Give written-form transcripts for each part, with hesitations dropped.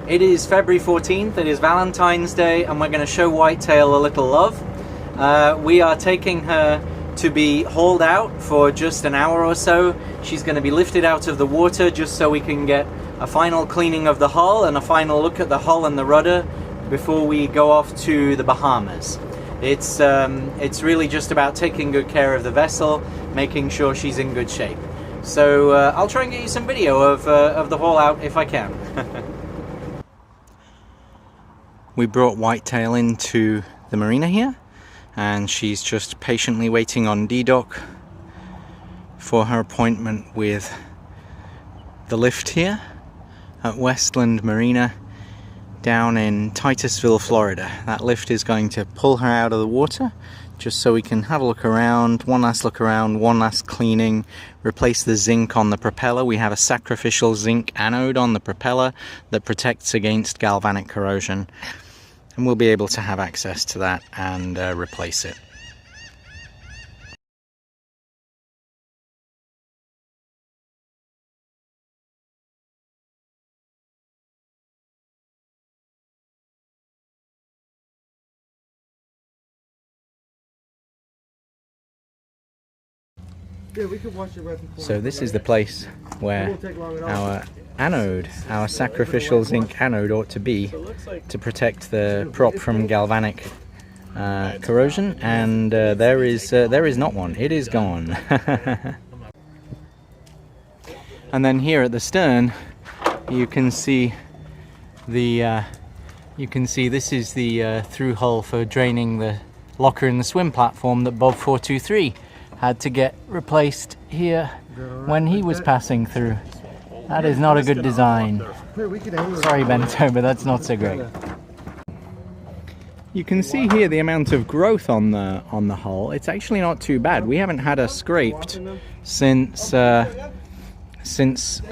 It is February 14th, it is Valentine's Day, and we're going to show Whitetail a little love. We are taking her to be hauled out for just an hour or so. She's going to be lifted out of the water just so we can get a final cleaning of the hull and a final look at the hull and the rudder before we go off to the Bahamas. It's really just about taking good care of the vessel, making sure she's in good shape. So I'll try and get you some video of the haul out if I can. We brought Whitetail into the marina here, and she's just patiently waiting on D-Dock for her appointment with the lift here at Westland Marina down in Titusville, Florida. That lift is going to pull her out of the water just so we can have a look around, one last cleaning, replace the zinc on the propeller. We have a sacrificial zinc anode on the propeller that protects against galvanic corrosion, and we'll be able to have access to that and replace it. So this is the place where our anode, our sacrificial zinc anode ought to be to protect the prop from galvanic corrosion, and there is not one. It is gone. And then here at the stern you can see this is the through hull for draining the locker in the swim platform that Bob 423 had to get replaced here when he was passing through. That is not a good design. Sorry, Bento, but that's not so great. You can see here the amount of growth on the hull. It's actually not too bad. We haven't had her scraped since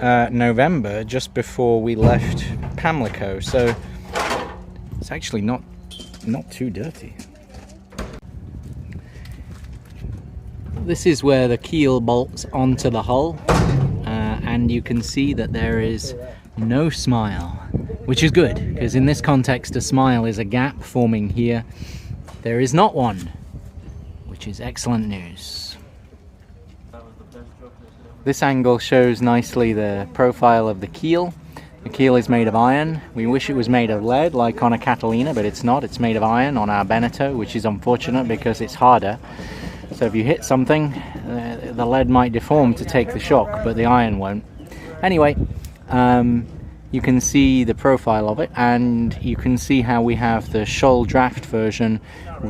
November, just before we left Pamlico. So it's actually not too dirty. This is where the keel bolts onto the hull, and you can see that there is no smile, which is good, because in this context a smile is a gap forming here. There is not one, which is excellent news. This angle shows nicely the profile of the keel. The keel is made of iron. We wish it was made of lead like on a Catalina, but it's not. It's made of iron on our Beneteau, which is unfortunate because it's harder. So if you hit something, the lead might deform to take the shock, but the iron won't. Anyway, you can see the profile of it, and you can see how we have the shoal draft version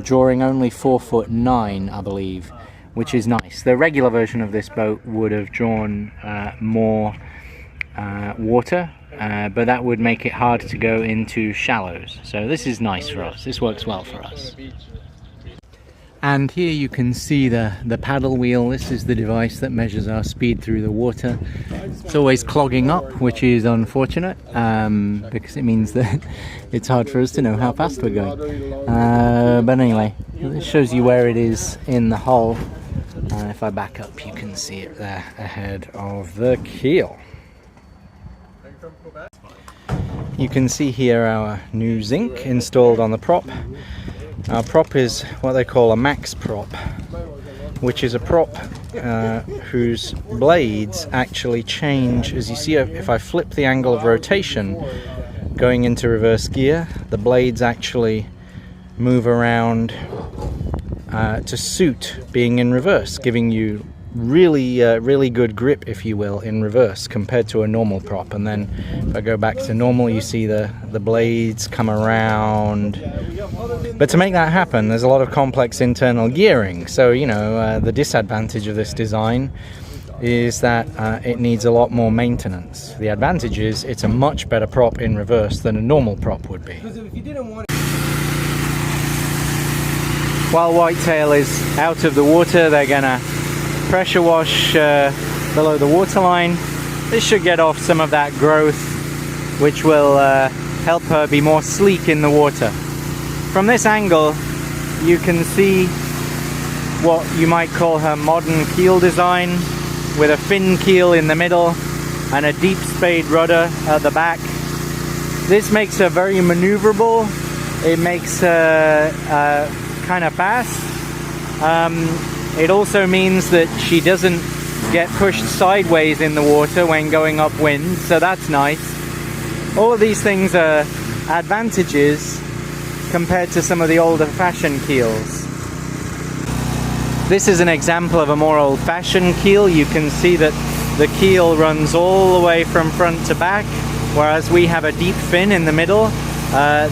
drawing only 4'9", I believe, which is nice. The regular version of this boat would have drawn more water, but that would make it hard to go into shallows. So this is nice for us. This works well for us. And here you can see the paddle wheel. This is the device that measures our speed through the water. It's always clogging up, which is unfortunate, because it means that it's hard for us to know how fast we're going. But anyway, it shows you where it is in the hull. If I back up, you can see it there ahead of the keel. You can see here our new zinc installed on the prop. Our prop is what they call a max prop, which is a prop whose blades actually change. As you see, if I flip the angle of rotation going into reverse gear, the blades actually move around to suit being in reverse, giving you really good grip, if you will, in reverse compared to a normal prop. And then if I go back to normal, you see the blades come around. But to make that happen, there's a lot of complex internal gearing. So, you know, the disadvantage of this design is that it needs a lot more maintenance. The advantage is it's a much better prop in reverse than a normal prop would be. While Whitetail is out of the water, they're gonna pressure wash below the waterline. This should get off some of that growth, which will help her be more sleek in the water. From this angle, you can see what you might call her modern keel design, with a fin keel in the middle and a deep spade rudder at the back. This makes her very maneuverable. It makes her kind of fast. It also means that she doesn't get pushed sideways in the water when going upwind, so that's nice. All of these things are advantages compared to some of the older fashioned keels. This is an example of a more old-fashioned keel. You can see that the keel runs all the way from front to back, whereas we have a deep fin in the middle.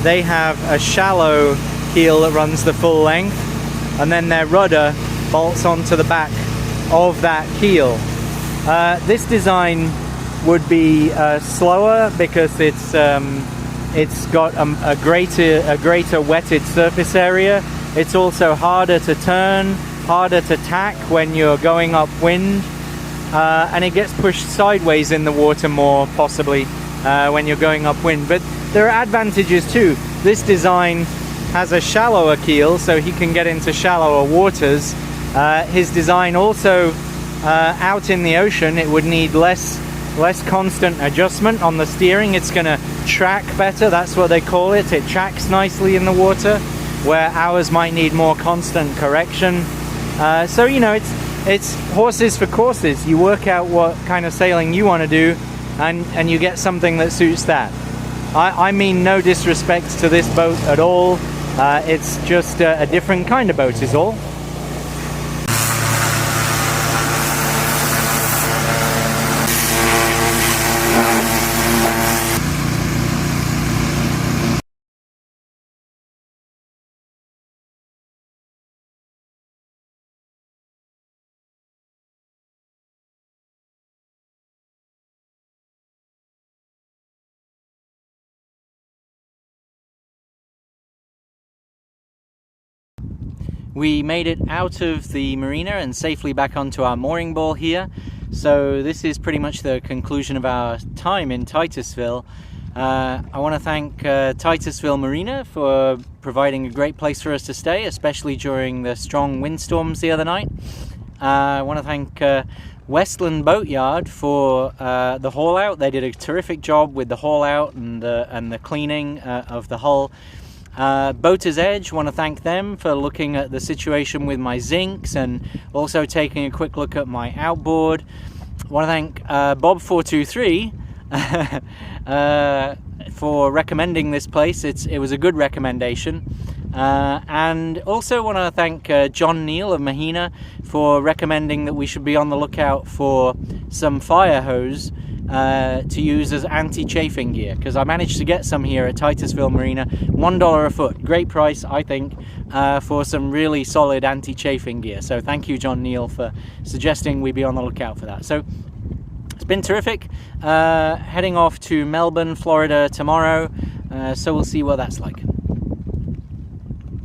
They have a shallow keel that runs the full length, and then their rudder bolts onto the back of that keel. This design would be slower because it's got a greater wetted surface area. It's also harder to turn, harder to tack when you're going upwind, and it gets pushed sideways in the water more possibly when you're going upwind. But there are advantages too. This design has a shallower keel, so he can get into shallower waters. His design also, out in the ocean, it would need less constant adjustment on the steering. It's going to track better, that's what they call it. It tracks nicely in the water, where ours might need more constant correction. So, you know, it's horses for courses. You work out what kind of sailing you want to do, and you get something that suits that. I mean no disrespect to this boat at all. It's just a different kind of boat is all. We made it out of the marina and safely back onto our mooring ball here. So this is pretty much the conclusion of our time in Titusville. I want to thank Titusville Marina for providing a great place for us to stay, especially during the strong windstorms the other night. I want to thank Westland Boatyard for the haul out. They did a terrific job with the haul out and the cleaning of the hull. Boater's Edge, want to thank them for looking at the situation with my zincs and also taking a quick look at my outboard. Want to thank Bob423 for recommending this place. It was a good recommendation. And also want to thank John Neal of Mahina for recommending that we should be on the lookout for some fire hose to use as anti-chafing gear, because I managed to get some here at Titusville Marina. $1 a foot, great price I think, for some really solid anti-chafing gear. So thank you, John Neal, for suggesting we be on the lookout for that. So it's been terrific. Heading off to Melbourne, Florida tomorrow, so we'll see what that's like.